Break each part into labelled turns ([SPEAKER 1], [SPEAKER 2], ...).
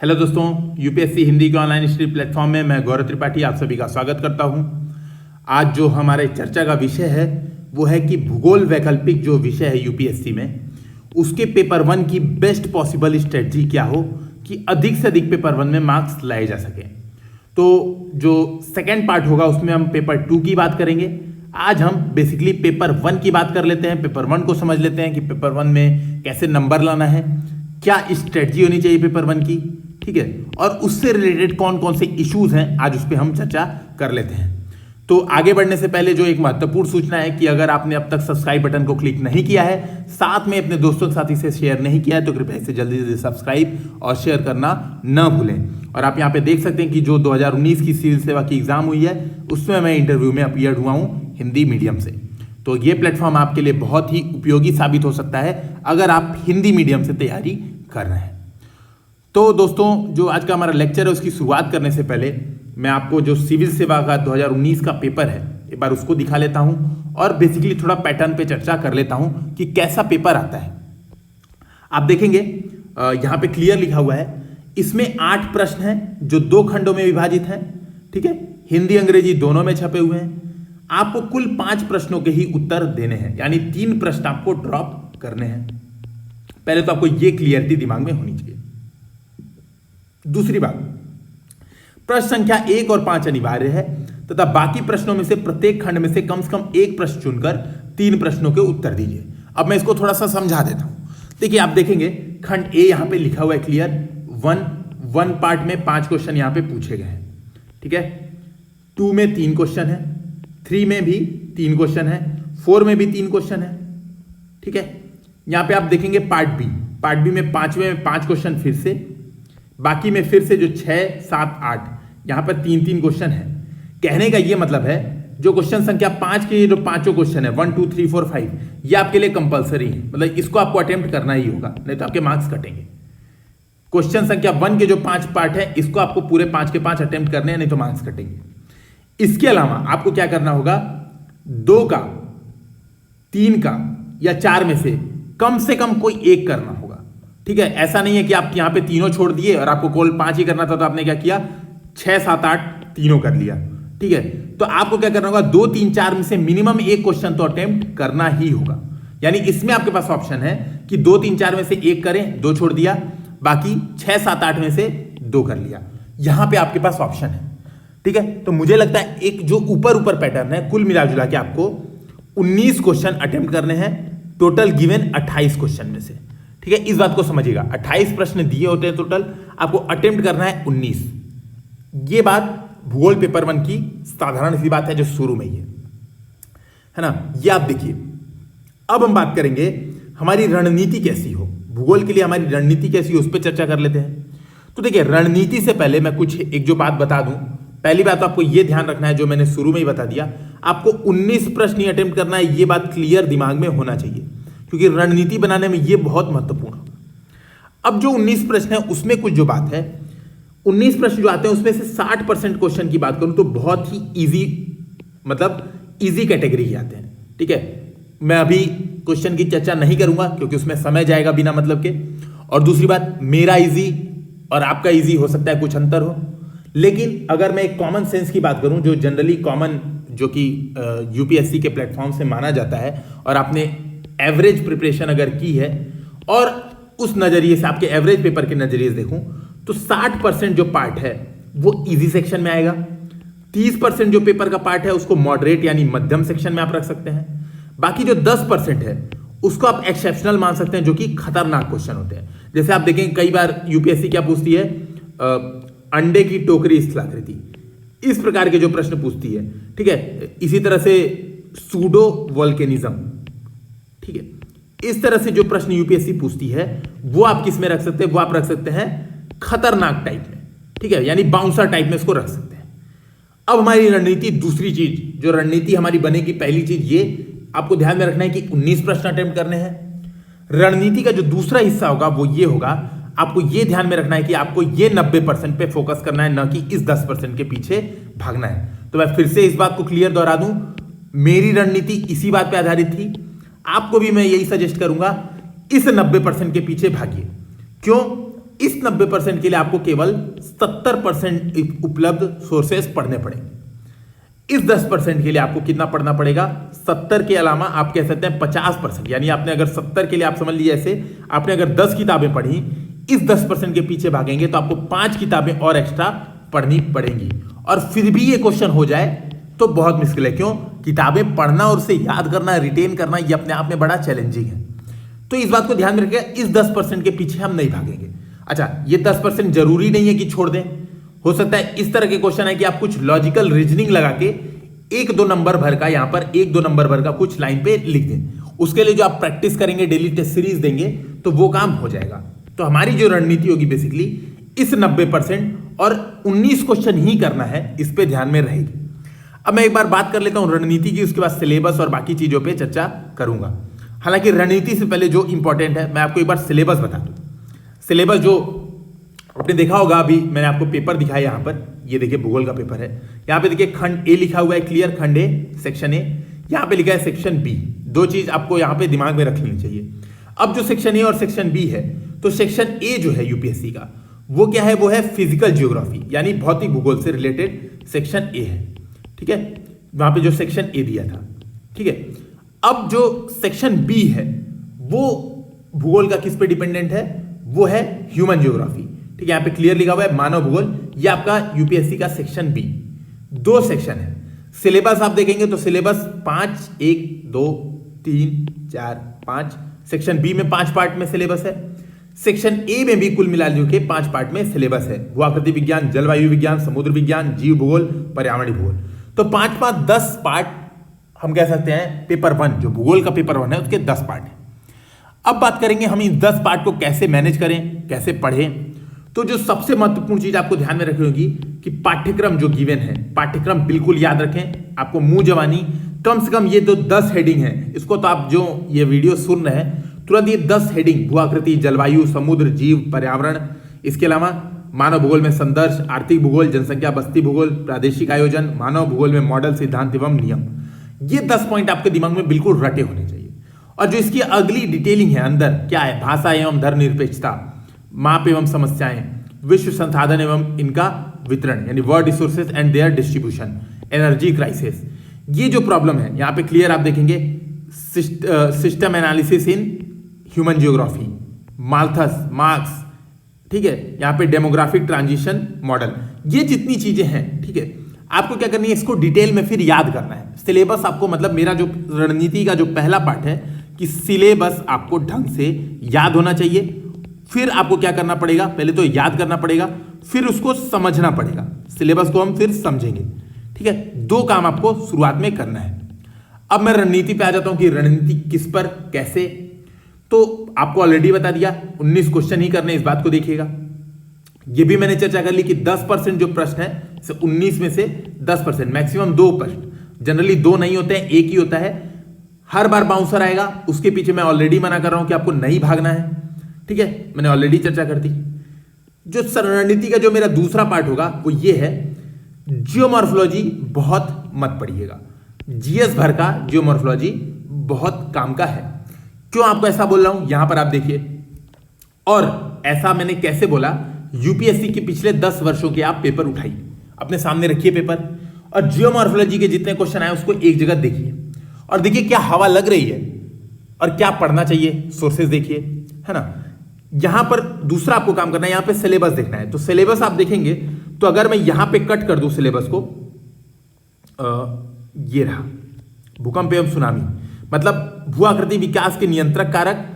[SPEAKER 1] Hello दोस्तों, UPSC Hindi के online study platform में मैं गौरव त्रिपाठी आप सभी का स्वागत करता हूं। आज जो हमारे चर्चा का विषय है वो है कि भूगोल वैकल्पिक जो विषय है यूपीएससी में, उसके पेपर 1 की बेस्ट पॉसिबल स्ट्रेटजी क्या हो कि अधिक से अधिक पेपर 1 में मार्क्स लाए जा सके। तो जो सेकेंड पार्ट होगा उसमें हम पेपर 2 की बात करेंगे। आज हम बेसिकली पेपर 1 की बात कर लेते हैं, पेपर 1 को समझ लेते हैं कि पेपर 1 में कैसे नंबर लाना है, क्या स्ट्रेटजी होनी चाहिए पेपर 1 की, ठीक है, और उससे रिलेटेड कौन कौन से इश्यूज हैं आज उस पर हम चर्चा कर लेते हैं। तो आगे बढ़ने से पहले जो एक महत्वपूर्ण सूचना है कि अगर आपने अब तक सब्सक्राइब बटन को क्लिक नहीं किया है, साथ में अपने दोस्तों के साथ इसे शेयर नहीं किया है, तो कृपया इसे जल्दी जल्दी सब्सक्राइब और शेयर करना न भूलें। और आप यहाँ पे देख सकते हैं कि जो 2019 की सिविल सेवा की एग्जाम हुई है उसमें मैं इंटरव्यू में अपीयर हुआ हूँ हिंदी मीडियम से। तो ये प्लेटफॉर्म आपके लिए बहुत ही उपयोगी साबित हो सकता है अगर आप हिंदी मीडियम से तैयारी कर रहे हैं। तो दोस्तों, जो आज का हमारा लेक्चर है उसकी शुरुआत करने से पहले मैं आपको जो सिविल सेवा का 2019 का पेपर है एक बार उसको दिखा लेता हूं और बेसिकली थोड़ा पैटर्न पे चर्चा कर लेता हूं कि कैसा पेपर आता है। आप देखेंगे यहां पे क्लियर लिखा हुआ है, इसमें 8 प्रश्न हैं जो 2 खंडों में विभाजित हैं, ठीक है, हिंदी अंग्रेजी दोनों में छपे हुए हैं। आपको कुल 5 प्रश्नों के ही उत्तर देने हैं, यानी 3 प्रश्न आपको ड्रॉप करने हैं। पहले तो आपको यह क्लियरिटी दिमाग में होनी चाहिए। दूसरी बात, प्रश्न संख्या 1 और 5 अनिवार्य है तथा बाकी प्रश्नों में से प्रत्येक खंड में से कम 1 प्रश्न चुनकर 3 प्रश्नों के उत्तर दीजिए। अब मैं इसको थोड़ा सा समझा देता हूं। देखिए, आप देखेंगे खंड ए यहां पे लिखा हुआ है क्लियर, वन पार्ट में 5 क्वेश्चन यहां पे पूछे गए हैं, ठीक है। 2 में 3 क्वेश्चन है, 3 में भी 3 क्वेश्चन है, 4 में भी 3 क्वेश्चन है, ठीक है। यहां पे आप देखेंगे पार्ट बी में 5वें में 5 क्वेश्चन फिर से, बाकी में फिर से जो 6, 7, 8 यहां पर 3 क्वेश्चन है। कहने का यह मतलब है जो क्वेश्चन संख्या 5 के जो 5 क्वेश्चन है 1 2 3 4 5 ये आपके लिए कंपलसरी है, मतलब इसको आपको अटेम्प्ट करना ही होगा, नहीं तो आपके मार्क्स कटेंगे। क्वेश्चन संख्या 1 के जो 5 पार्ट है इसको आपको पूरे 5 के 5 अटेम्प्ट करने हैं, नहीं तो मार्क्स कटेंगे। इसके अलावा आपको क्या करना होगा, 2 का, 3 का या 4 में से कम कोई एक करना होगा, ठीक है। ऐसा नहीं है कि आप यहां पे तीनों छोड़ दिए और आपको केवल 5 ही करना था तो आपने क्या किया, 6, 7, 8 तीनों कर लिया, ठीक है। तो आपको क्या करना होगा, 2, 3, 4 में से मिनिमम एक क्वेश्चन तो अटेम्प्ट करना ही होगा। यानी इसमें आपके पास ऑप्शन है कि 2, 3, 4 में से एक करें, 2 छोड़ दिया, बाकी 6, 7, 8 में से 2 कर लिया। यहां पे आपके पास ऑप्शन है, ठीक है। तो मुझे लगता है एक जो ऊपर पैटर्न है, कुल मिला जुला के आपको 19 क्वेश्चन अटेम्प्ट करने हैं, टोटल गिवन 28 क्वेश्चन में से, ठीक है। इस बात को समझिएगा, 28 प्रश्न दिए होते हैं टोटल, आपको अटेम्प्ट करना है 19। ये बात भूगोल पेपर 1 की साधारण सी बात है जो शुरू में ही है ना। ये आप देखिए। अब हम बात करेंगे हमारी रणनीति कैसी हो, भूगोल के लिए हमारी रणनीति कैसी हो उस पर चर्चा कर लेते हैं। तो देखिए, रणनीति से पहले मैं कुछ एक जो बात बता दूं। पहली बात तो आपको यह ध्यान रखना है, जो मैंने शुरू में ही बता दिया, आपको 19 प्रश्न ही अटेम्प्ट करना है, यह बात क्लियर दिमाग में होना चाहिए, क्योंकि रणनीति बनाने में यह बहुत महत्वपूर्ण है। अब जो 19 प्रश्न है उसमें कुछ जो बात है, 19 प्रश्न जो आते हैं उसमें से 60% क्वेश्चन की बात करूं तो बहुत ही इजी, मतलब इजी कैटेगरी के आते हैं, ठीक है। मैं अभी क्वेश्चन की चर्चा नहीं करूंगा क्योंकि उसमें समय जाएगा बिना मतलब के। और दूसरी बात, मेरा इजी और आपका इजी हो सकता है कुछ अंतर हो, लेकिन अगर मैं एक कॉमन सेंस की बात करूं, जो जनरली कॉमन जो कि यूपीएससी के प्लेटफॉर्म से माना जाता है, और आपने एवरेज प्रिपरेशन अगर की है और उस नजरिए से आपके एवरेज पेपर के नजरिए से देखूं तो 60% जो पार्ट है वो इजी सेक्शन में आएगा, 30% जो पेपर का पार्ट है उसको मॉडरेट यानी मध्यम सेक्शन में आप रख सकते हैं, बाकी जो 10% है उसको आप एक्सेप्शनल मान सकते हैं, जो कि खतरनाक क्वेश्चन होते हैं। जैसे आप देखेंगे कई बार यूपीएससी क्या पूछती है, अंडे की टोकरी स्थलाकृति, इस प्रकार के जो प्रश्न पूछती है, ठीक है। इसी तरह से सूडो वोल्केनिज्म, ठीक है, इस तरह से जो प्रश्न यूपीएससी पूछती है वो आप किस में रख सकते हैं, वो आप रख सकते हैं खतरनाक टाइप में, ठीक है, यानी बाउंसर टाइप में इसको रख सकते हैं। अब हमारी रणनीति, दूसरी चीज जो रणनीति हमारी बनेगी, पहली चीज ये आपको ध्यान में रखना है कि 19 प्रश्न अटेम्प्ट करने हैं। रणनीति का जो दूसरा हिस्सा होगा वो ये होगा, आपको ये ध्यान में रखना है कि आपको ये 90% पे फोकस करना है, न कि इस 10% के पीछे भागना है। तो मैं फिर से इस बात को क्लियर दोहरा दूं, मेरी रणनीति इसी बात पे आधारित थी, आपको भी मैं यही सजेस्ट करूंगा, इस 90% के पीछे भागिए। क्यों? इस 90% के लिए आपको केवल 70% उपलब्ध सोर्सेस पढ़ने पड़ेंगे। इस 10% के लिए आपको कितना पढ़ना पड़ेगा? 70 के अलावा आप कह सकते हैं 50%, यानी आपने अगर 70 के लिए आप समझ लीजिए ऐसे, आपने अगर 10 किताबें पढ़ी, इस 10% के पीछे भागेंगे तो आपको 5 किताबें और एक्स्ट्रा पढ़नी पड़ेंगी। और फिर भी ये क्वेश्चन हो जाए तो बहुत मुश्किल है। क्यों? किताबें पढ़ना और उसे याद करना, रिटेन करना, ये अपने आप में बड़ा चैलेंजिंग है। तो इस बात को ध्यान में रखिएगा, इस 10% के पीछे हम नहीं भागेंगे। अच्छा, ये 10% जरूरी नहीं है कि छोड़ दें। हो सकता है इस तरह के क्वेश्चन है कि आप कुछ लॉजिकल रीजनिंग लगा के 1-2 नंबर भर का, यहां पर 1-2 नंबर भर का कुछ लाइन पे लिख दें। उसके लिए जो आप प्रैक्टिस करेंगे, डेली टेस्ट सीरीज देंगे, तो वो काम हो जाएगा। तो हमारी जो रणनीति होगी बेसिकली इस 90% और 19 क्वेश्चन ही करना है, इस पे ध्यान में रहेगी। अब मैं एक बार बात कर लेता हूं रणनीति की, उसके बाद सिलेबस और बाकी चीजों पे चर्चा करूंगा। हालांकि रणनीति से पहले जो इंपॉर्टेंट है, मैं आपको एक बार सिलेबस बता दूं। सिलेबस जो आपने देखा होगा, अभी मैंने आपको पेपर दिखाया यहां पर, ये देखिए भूगोल का पेपर है। यहां पे देखिए खंड ए लिखा हुआ है, क्लियर खंड ए सेक्शन ए, यहां पे लिखा है सेक्शन बी। दो चीज आपको यहां पे दिमाग में रख लेनी चाहिए। अब जो सेक्शन ए और सेक्शन बी है, तो सेक्शन ए जो है यूपीएससी का, वो क्या है? वो है फिजिकल ज्योग्राफी, यानी भौतिक भूगोल से रिलेटेड सेक्शन ए है। ठीक है, वहां पे जो सेक्शन ए दिया था। ठीक है, अब जो सेक्शन बी है वो भूगोल का किस पे डिपेंडेंट है? वो है ह्यूमन ज्योग्राफी। ठीक है, यहां पे क्लियर लिखा हुआ है मानव भूगोल। ये आपका यूपीएससी का सेक्शन बी। 2 सेक्शन है। सिलेबस आप देखेंगे तो सिलेबस 5, 1, 2, 3, 4, 5। सेक्शन बी में 5 पार्ट में सिलेबस है। सेक्शन ए में भी कुल मिला के 5 पार्ट में सिलेबस है। भूआकृति विज्ञान, जलवायु विज्ञान, समुद्र विज्ञान, जीव भूगोल, पर्यावरणीय भूगोल। तो 5-5 10 पार्ट हम कह सकते हैं पेपर 1, जो भूगोल का पेपर 1 है, उसके 10 पार्ट है। अब बात करेंगे हम इन 10 पार्ट को कैसे मैनेज करें, कैसे पढ़ें। तो जो सबसे महत्वपूर्ण चीज आपको ध्यान में रखनी होगी कि पाठ्यक्रम जो गिवन है, पाठ्यक्रम बिल्कुल याद रखें। आपको मुंह जवानी कम से कम ये तो 10 हेडिंग है, इसको तो आप जो ये वीडियो सुन रहे हैं तुरंत ये 10 हेडिंग, भूआकृति, जलवायु, समुद्र, जीव, पर्यावरण, इसके अलावा मानव भूगोल में संदर्श, आर्थिक भूगोल, जनसंख्या बस्ती भूगोल, प्रादेशिक आयोजन, मानव भूगोल में मॉडल, सिद्धांत एवं नियम, ये 10 पॉइंट आपके दिमाग में बिल्कुल रटे होने चाहिए। और जो इसकी अगली डिटेलिंग है अंदर क्या है, भाषा एवं धर्मनिरपेक्षता, माप एवं समस्याएं, विश्व संसाधन एवं इनका वितरण, यानी world resources and there distribution, energy crisis, ये जो प्रॉब्लम है यहाँ पे क्लियर आप देखेंगे। System analysis in human geography, Malthus, marks, ठीक है, यहाँ पे डेमोग्राफिक ट्रांजिशन मॉडल, ये जितनी चीजें हैं, ठीक है, आपको क्या करनी है, इसको डिटेल में फिर याद करना है। सिलेबस आपको, मतलब मेरा जो रणनीति का जो पहला पार्ट है कि सिलेबस आपको ढंग से याद होना चाहिए। फिर आपको क्या करना पड़ेगा, पहले तो याद करना पड़ेगा, फिर उसको समझना पड़ेगा। सिलेबस को हम फिर समझेंगे। ठीक है, 2 काम आपको शुरुआत में करना है। अब मैं रणनीति पे आ जाता हूं कि रणनीति किस पर कैसे। तो आपको ऑलरेडी बता दिया 19 क्वेश्चन ही करने, इस बात को देखिएगा। ये भी मैंने चर्चा कर ली कि 10% जो प्रश्न है 19 में से 10%, मैक्सिमम 2 प्रश्न, जनरली 2 नहीं होते हैं, 1 ही होता है। हर बार बाउंसर आएगा, उसके पीछे मैं ऑलरेडी मना कर रहा हूं कि आपको नहीं भागना है। ठीक है, मैंने ऑलरेडी चर्चा कर दी। जो रणनीति का जो मेरा दूसरा पार्ट होगा वो ये है, जियोमॉर्फोलॉजी बहुत मत पढ़िएगा। जीएस भर का जियोमॉर्फोलॉजी बहुत काम का है। क्यों आपको ऐसा बोल रहा हूं, यहां पर आप देखिए। और ऐसा मैंने कैसे बोला, यूपीएससी के पिछले 10 वर्षों के आप पेपर उठाइए, अपने सामने रखिए पेपर, और जियोमॉर्फोलॉजी के जितने क्वेश्चन आए उसको एक जगह देखिए और देखिए क्या हवा लग रही है और क्या पढ़ना चाहिए, सोर्सेज देखिए, है ना। यहां पर दूसरा आपको काम करना है, यहां पे सिलेबस देखना है। तो सिलेबस आप देखेंगे तो अगर मैं यहां पे कट कर दूं सिलेबस को, ये रहा भूकंप एवं सुनामी, मतलब भूआकृति विकास के नियंत्रक कारक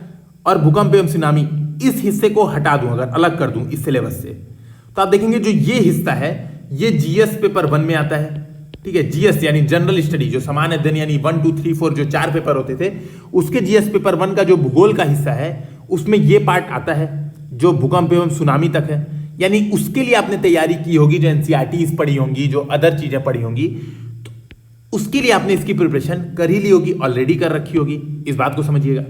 [SPEAKER 1] और भूकंप एवं सुनामी, इस हिस्से को हटा दूं, अगर अलग कर दूं इस सिलेबस से, तो आप देखेंगे जो ये हिस्सा है ये जीएस पेपर 1 में आता है। ठीक है, जीएस यानी जनरल स्टडी, जो सामान्य अध्ययन यानी 1, 2, 3, 4 जो 4 पेपर होते थे, उसके जीएस पेपर 1 का जो भूगोल का हिस्सा है उसमें ये पार्ट आता है जो भूकंप एवं सुनामी तक है। यानी उसके लिए आपने तैयारी की होगी, जो एनसीईआरटीज पढ़ी होंगी, जो अदर चीजें पढ़ी होंगी, तो उसके लिए आपने इसकी प्रिपरेशन कर ही ली होगी, ऑलरेडी कर रखी होगी, इस बात को समझिएगा।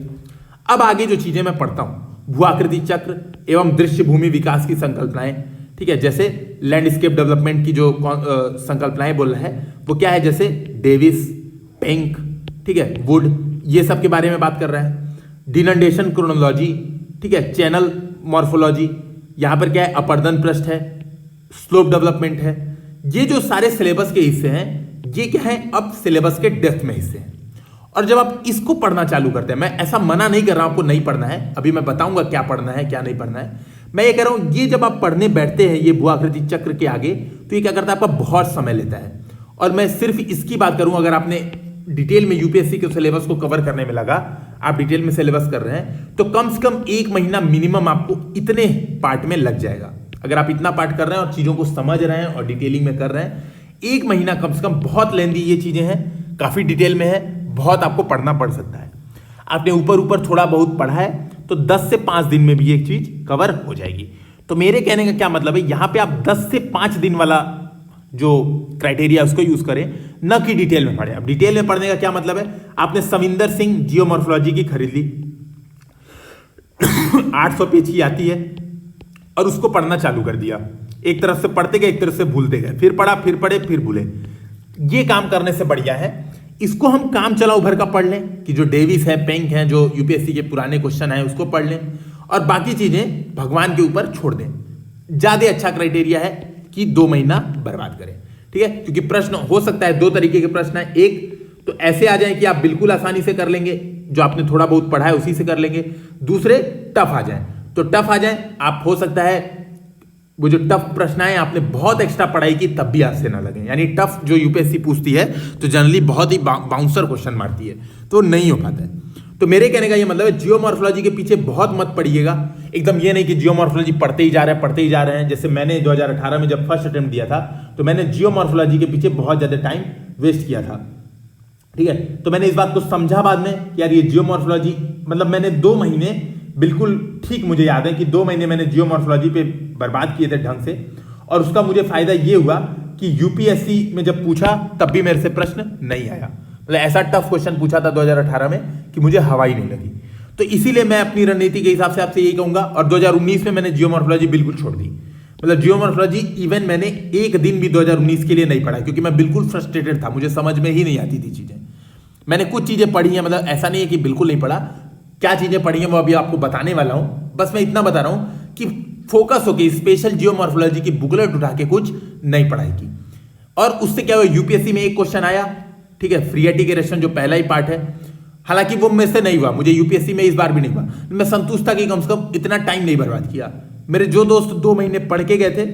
[SPEAKER 1] अब आगे जो चीजें मैं पढ़ता हूं, भूआकृति चक्र एवं दृश्य भूमि विकास की संकल्पनाएं, ठीक है, जैसे लैंडस्केप डेवलपमेंट की जो संकल्पनाएं बोल रहा है वो क्या है, जैसे डेविस, पेंक, ठीक है, वुड, ये सब के बारे में बात कर रहा है। डिनंडेशन क्रोनोलॉजी, ठीक है, चैनल मॉर्फोलॉजी, यहां पर क्या है, अपर्दन पृष्ठ है, स्लोप डेवलपमेंट है। ये जो सारे सिलेबस के हिस्से हैं ये क्या है, अब सिलेबस के डेप्थ में हिस्से हैं। और जब आप इसको पढ़ना चालू करते हैं, मैं ऐसा मना नहीं कर रहा हूं आपको नहीं पढ़ना है, अभी मैं बताऊंगा क्या पढ़ना है क्या नहीं पढ़ना है। मैं ये कह रहा हूं ये जब आप पढ़ने बैठते हैं ये भूआकृति चक्र के आगे, तो ये क्या करता है, आपका बहुत समय लेता है। और मैं सिर्फ इसकी बात करूं, अगर आपने डिटेल में यूपीएससी के सिलेबस को कवर करने में लगा, आप डिटेल में सिलेबस कर रहे हैं, तो कम से कम 1 महीना मिनिमम आपको इतने पार्ट में लग जाएगा। अगर आप इतना पार्ट कर रहे हैं और चीजों को समझ रहे हैं और डिटेलिंग में कर रहे हैं, 1 महीना कम से कम, बहुत लेंदी ये चीजें हैं, काफी डिटेल में है, बहुत आपको पढ़ना पड़ सकता है। आपने ऊपर ऊपर थोड़ा बहुत पढ़ा है तो 10 से 5 दिन में भी एक चीज कवर हो जाएगी। तो मेरे कहने का क्या मतलब है, यहां पे आप 10 से 5 दिन वाला जो क्राइटेरिया उसको यूज करें, न कि डिटेल में पढ़े। अब डिटेल में पढ़ने का क्या मतलब है, आपने सविंदर सिंह जियोमॉर्फोलॉजी की खरीद ली 800 पेज की आती है और उसको पढ़ना चालू कर दिया। एक तरफ से पढ़ते गए, एक तरफ से भूलते गए, फिर पढ़ा, फिर पढ़े, फिर भूले। ये काम करने से बढ़िया है इसको हम काम चलाओ भर का पढ़ लें, कि जो डेविस है, पेंक है, जो यूपीएससी के पुराने क्वेश्चन है उसको पढ़ लें, और बाकी चीजें भगवान के ऊपर छोड़ दें। ज्यादा अच्छा क्राइटेरिया है कि 2 महीना बर्बाद करें, ठीक है। क्योंकि प्रश्न हो सकता है 2 तरीके के प्रश्न है, एक तो ऐसे आ जाए कि आप बिल्कुल आसानी से कर लेंगे, जो आपने थोड़ा बहुत पढ़ा है उसी से कर लेंगे। दूसरे टफ आ जाए, तो टफ आ जाए, आप हो सकता है वो जो टफ प्रश्न है आपने बहुत एक्स्ट्रा पढ़ाई की तब भी आपसे ना लगे। यानी टफ जो यूपीएससी पूछती है तो जनरली बहुत ही बाउंसर क्वेश्चन मारती है, तो नहीं हो पाता है। तो मेरे कहने का ये मतलब है जियोमॉर्फोलॉजी के पीछे बहुत मत पढ़िएगा। एकदम ये नहीं कि जियोमॉर्फोलॉजी पढ़ते ही जा रहे हैं। जैसे मैंने 2018 में जब फर्स्ट अटेम्प्ट दिया था तो मैंने जियोमॉर्फोलॉजी के पीछे बहुत ज्यादा टाइम वेस्ट किया था, ठीक है। तो मैंने इस बात को समझा बाद में कि यार ये जियोमॉर्फोलॉजी, मतलब मैंने 2 महीने बिल्कुल ठीक, मुझे याद है कि 2 महीने मैंने जियोमॉर्फोलॉजी पे बर्बाद किए थे ढंग से, और उसका मुझे फायदा ये हुआ कि यूपीएससी में जब पूछा तब भी मेरे से प्रश्न नहीं आया। मतलब ऐसा टफ क्वेश्चन पूछा था 2018 में कि मुझे हवा ही नहीं लगी। तो इसीलिए मैं अपनी रणनीति के हिसाब से आपसे यही कहूंगा। और 2019 में मैंने जियोमॉर्फोलॉजी बिल्कुल छोड़ दी। मतलब जियोमॉर्फोलॉजी इवन मैंने एक दिन भी 2019 के लिए नहीं पढ़ा, क्योंकि मैं बिल्कुल फ्रस्ट्रेटेड था, मुझे समझ में ही नहीं आती थी चीजें। मैंने कुछ चीजें पढ़ी हैं, मतलब ऐसा नहीं है कि बिल्कुल नहीं पढ़ा, क्या चीजें पढ़ी हैं वो अभी आपको बताने वाला हूं। बस मैं इतना बता रहा हूं कि फोकस होकर स्पेशल जियोमॉर्फोलॉजी की बुकलेट उठा के कुछ नई पढ़ाई की, और उससे क्या हुआ, यूपीएससी में एक क्वेश्चन आया, ठीक है, फ्री एटिकेशन जो पहला ही पार्ट है। हालांकि वो मेरे से नहीं हुआ, मुझे यूपीएससी में इस बार भी नहीं हुआ। मैं संतुष्ट था कि कम से कम इतना टाइम नहीं बर्बाद किया। मेरे जो दोस्त 2 महीने पढ़ के गए थे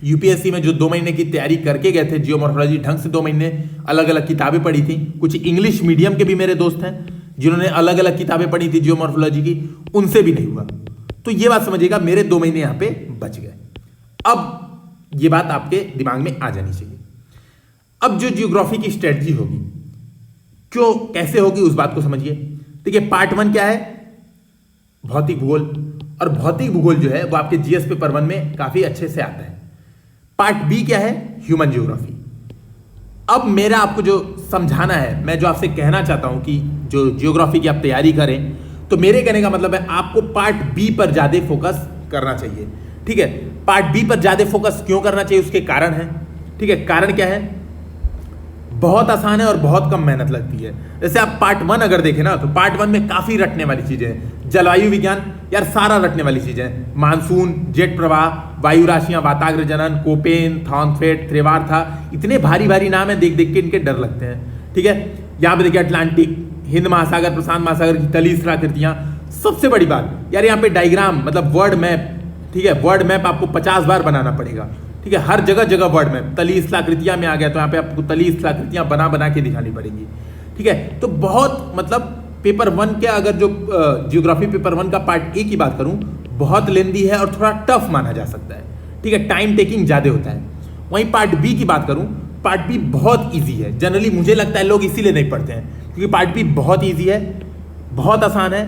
[SPEAKER 1] यूपीएससी में, जो 2 महीने की तैयारी करके गए थे जियोमॉर्फोलॉजी ढंग से, 2 महीने अलग अलग किताबें पढ़ी थी, कुछ इंग्लिश मीडियम के भी मेरे दोस्त हैं जिन्होंने अलग अलग किताबें पढ़ी थी जियोमॉर्फोलॉजी की, उनसे भी नहीं हुआ। तो ये बात समझिएगा, मेरे 2 महीने यहां पे बच गए। अब ये बात आपके दिमाग में आ जानी चाहिए। अब जो जियोग्राफी की स्ट्रेटजी होगी, क्यों कैसे होगी, उस बात को समझिए। देखिए, पार्ट 1 क्या है, भौतिक भूगोल, और भौतिक भूगोल जो है वो आपके जीएस पेपर 1 में काफी अच्छे से आता है। पार्ट बी क्या है, ह्यूमन जियोग्राफी। अब मेरा आपको जो समझाना है, मैं जो आपसे कहना चाहता हूं कि जो जियोग्राफी की आप तैयारी करें, तो मेरे कहने का मतलब है आपको पार्ट बी पर ज्यादा फोकस करना चाहिए, ठीक है। पार्ट बी पर ज्यादा फोकस क्यों करना चाहिए, उसके कारण है, ठीक है। कारण क्या है, बहुत आसान है और बहुत कम मेहनत लगती है। जैसे आप पार्ट 1 अगर देखें ना, तो पार्ट 1 में काफी रटने वाली चीजें हैं। जलवायु विज्ञान, यार सारा रटने वाली चीजें हैं। मानसून, जेट प्रवाह, वायु राशियां, वाताग्र जनन, कोपेन, थॉर्नफेट, त्रिवार था, इतने भारी भारी नाम है, देख देख के इनके डर लगते हैं, ठीक है। यहां पे देखिए अटलांटिक, हिंद महासागर, प्रशांत महासागर की तली आकृतियां। सबसे बड़ी बात यार, यहाँ पे डायग्राम, मतलब वर्ड मैप, ठीक है। वर्ड मैप आपको 50 बार बनाना पड़ेगा, ठीक है। हर जगह जगह वर्ड मैप, तली स्थलाकृतियां में आ गया तो यहाँ पे आपको तली स्थलाकृतियां बना बना के दिखानी पड़ेंगी, ठीक है। तो बहुत, मतलब पेपर 1 के, अगर जो जियोग्राफी पेपर 1 का पार्ट ए की बात करूं, बहुत लेंदी है और थोड़ा टफ माना जा सकता है, ठीक है। टाइम टेकिंग ज्यादा होता है। वहीं पार्ट बी की बात करूं, पार्ट बी बहुत ईजी है। जनरली मुझे लगता है लोग इसीलिए नहीं पढ़ते हैं, क्योंकि पार्ट बी बहुत ईजी है, बहुत आसान है,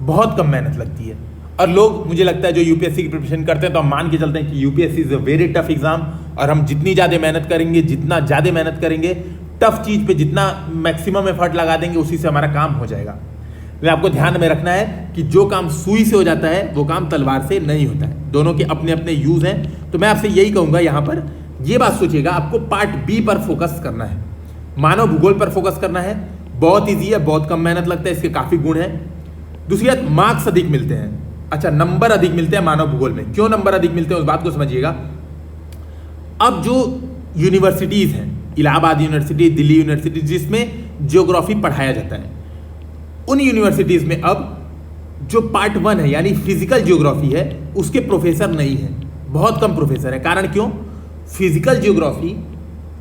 [SPEAKER 1] बहुत कम मेहनत लगती है। और लोग, मुझे लगता है जो यूपीएससी की प्रिपरेशन करते हैं, तो हम मान के चलते हैं कि UPSC is a very tough exam, और हम जितनी ज़्यादा मेहनत करेंगे, जितना ज़्यादा मेहनत करेंगे, टफ चीज़ पे जितना मैक्सिमम एफर्ट लगा देंगे, उसी से हमारा काम हो जाएगा। लेकिन आपको ध्यान में रखना है कि जो काम सुई से हो जाता है वो काम तलवार से नहीं होता है। दोनों के अपने अपने यूज हैं। तो मैं आपसे यही कहूँगा, यहाँ पर ये बात सोचिएगा, आपको पार्ट बी पर फोकस करना है, मानव भूगोल पर फोकस करना है। बहुत ईजी है, बहुत कम मेहनत लगता है, इसके काफ़ी गुण हैं। दूसरी बात, मार्क्स अधिक मिलते हैं। अच्छा, नंबर अधिक मिलते हैं मानव भूगोल में। क्यों नंबर अधिक मिलते हैं उस बात को समझिएगा। अब जो यूनिवर्सिटीज हैं, इलाहाबाद यूनिवर्सिटी, दिल्ली यूनिवर्सिटी, जिसमें ज्योग्राफी पढ़ाया जाता है, उन यूनिवर्सिटीज में अब जो पार्ट 1 है यानी फिजिकल ज्योग्राफी है उसके प्रोफेसर नहीं है, बहुत कम प्रोफेसर है। कारण क्यों? फिजिकल ज्योग्राफी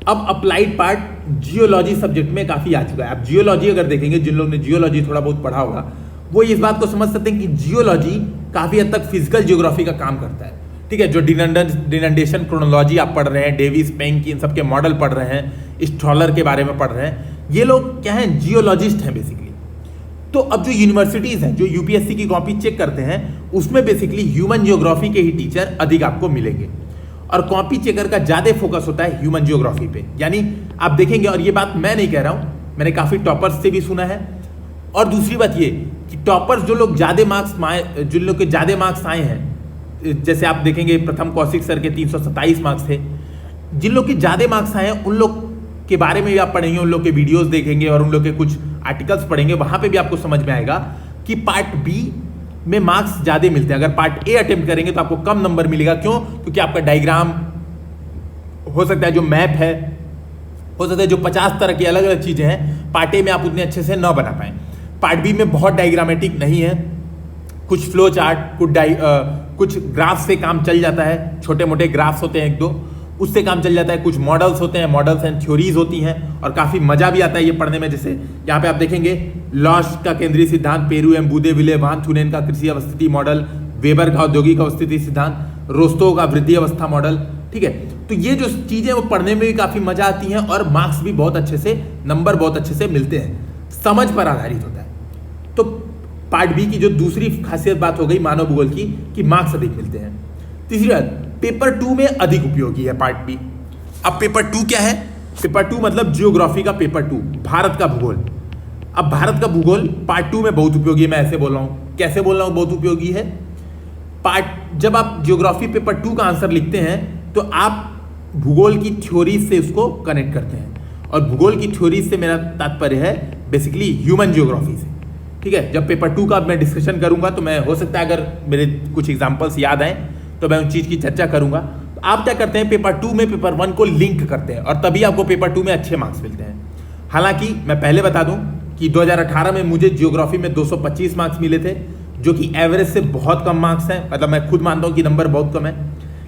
[SPEAKER 1] अब अप्लाइड पार्ट जियोलॉजी सब्जेक्ट में काफी आ चुका है। आप जियोलॉजी अगर देखेंगे, जिन लोगों ने जियोलॉजी थोड़ा बहुत पढ़ा होगा वो इस बात को समझ सकते हैं कि जियोलॉजी काफी हद तक फिजिकल ज्योग्राफी का काम करता है। ठीक है, जो डिनंडेशन क्रोनोलॉजी आप पढ़ रहे हैं, डेविस पेंग की इन सबके मॉडल पढ़ रहे हैं, स्ट्रॉलर के बारे में पढ़ रहे हैं, ये लोग क्या हैं? जियोलॉजिस्ट हैं बेसिकली। तो अब जो यूनिवर्सिटीज हैं जो यूपीएससी की कॉपी चेक करते हैं उसमें बेसिकली ह्यूमन ज्योग्राफी के ही टीचर अधिक आपको मिलेंगे, और कॉपी चेकर का ज्यादा फोकस होता है ह्यूमन ज्योग्राफी पे। यानी आप देखेंगे, और ये बात मैं नहीं कह रहा हूं, मैंने काफी टॉपर्स से भी सुना है। और दूसरी बात ये कि टॉपर्स जो लोग ज्यादा मार्क्स जिन लोग के ज्यादा मार्क्स आए हैं, जैसे आप देखेंगे प्रथम कौशिक सर के 327 मार्क्स थे, जिन लोग के ज्यादा मार्क्स आए हैं उन लोग के बारे में भी आप पढ़ेंगे, उन लोग के वीडियोस देखेंगे और उन लोग के कुछ आर्टिकल्स पढ़ेंगे, वहां पे भी आपको समझ में आएगा कि पार्ट बी में मार्क्स ज्यादा मिलते हैं। अगर पार्ट ए अटेम्प्ट करेंगे तो आपको कम नंबर मिलेगा। क्यों? क्योंकि आपका डायग्राम हो सकता है, जो मैप है हो सकता है, जो 50 तरह की अलग अलग चीजें हैं, पार्ट ए में आप उतने अच्छे से ना बना पाए। पार्ट बी में बहुत डायग्रामेटिक नहीं है, कुछ फ्लो चार्ट, कुछ ग्राफ से काम चल जाता है, छोटे मोटे ग्राफ्स होते हैं एक दो, उससे काम चल जाता है। कुछ मॉडल्स होते हैं, मॉडल्स एंड थ्योरीज होती हैं, और काफी मजा भी आता है ये पढ़ने में। जैसे यहाँ पे आप देखेंगे लॉश का केंद्रीय सिद्धांत, पेरू एम बूदे विले वान थुनेन का कृषि अवस्थिति मॉडल, वेबर का औद्योगिक अवस्थिति सिद्धांत, रोस्तो का वृद्धि अवस्था मॉडल। ठीक है, तो ये जो चीजें वो पढ़ने में भी काफी मजा आती हैं और मार्क्स भी बहुत अच्छे से, नंबर बहुत अच्छे से मिलते हैं, समझ पर आधारित होता है। तो पार्ट बी की जो दूसरी खासियत बात हो गई मानव भूगोल की कि मार्क्स अधिक मिलते हैं। तीसरी बात, पेपर 2 में अधिक उपयोगी है पार्ट बी। अब पेपर 2 क्या है? पेपर 2 मतलब जियोग्राफी का पेपर 2, भारत का भूगोल। अब भारत का भूगोल पार्ट 2 में बहुत उपयोगी है। मैं ऐसे बोल रहा हूं, कैसे बोल रहा हूं बहुत उपयोगी है? जब आप जियोग्राफी पेपर 2 का आंसर लिखते हैं तो आप भूगोल की थ्योरी से उसको कनेक्ट करते हैं, और भूगोल की थ्योरी से मेरा तात्पर्य है बेसिकली ह्यूमन जियोग्राफी से। ठीक है, जब पेपर 2 का मैं डिस्कशन करूंगा तो मैं, हो सकता है अगर मेरे कुछ एग्जांपल्स याद आए तो मैं उन चीज की चर्चा करूंगा। तो आप क्या करते हैं, पेपर 2 में पेपर 1 को लिंक करते हैं, और तभी आपको पेपर 2 में अच्छे मार्क्स मिलते हैं। हालांकि मैं पहले बता दूं कि 2018 में मुझे जियोग्राफी में 225 मार्क्स मिले थे, जो कि एवरेज से बहुत कम मार्क्स हैं। मतलब मैं खुद मानता हूं कि नंबर बहुत कम है,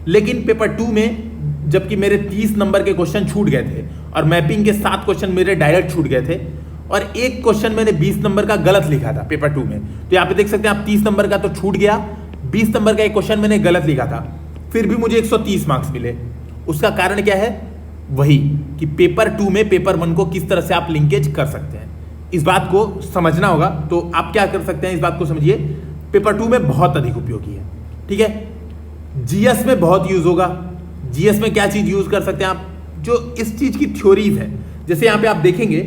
[SPEAKER 1] लेकिन पेपर 2 में जबकि मेरे 30 नंबर के क्वेश्चन छूट गए थे, और मैपिंग के 7 क्वेश्चन मेरे डायरेक्ट छूट गए थे, और एक क्वेश्चन मैंने 20 नंबर का गलत लिखा था पेपर 2 में। तो यहाँ पे देख सकते हैं आप, 30 नंबर का तो छूट गया, 20 नंबर का एक क्वेश्चन मैंने गलत लिखा था, फिर भी मुझे 130 मार्क्स मिले। उसका कारण क्या है? वही कि पेपर 2 में पेपर 1 को किस तरह से आप लिंकेज कर सकते हैं, इस बात को समझना होगा। तो आप क्या कर सकते हैं, इस बात को समझिए, पेपर 2 में बहुत अधिक उपयोगी है। ठीक है, जीएस में बहुत यूज होगा। जीएस में क्या चीज यूज कर सकते हैं आप? जो इस चीज की थ्योरीज है, जैसे यहाँ पे आप देखेंगे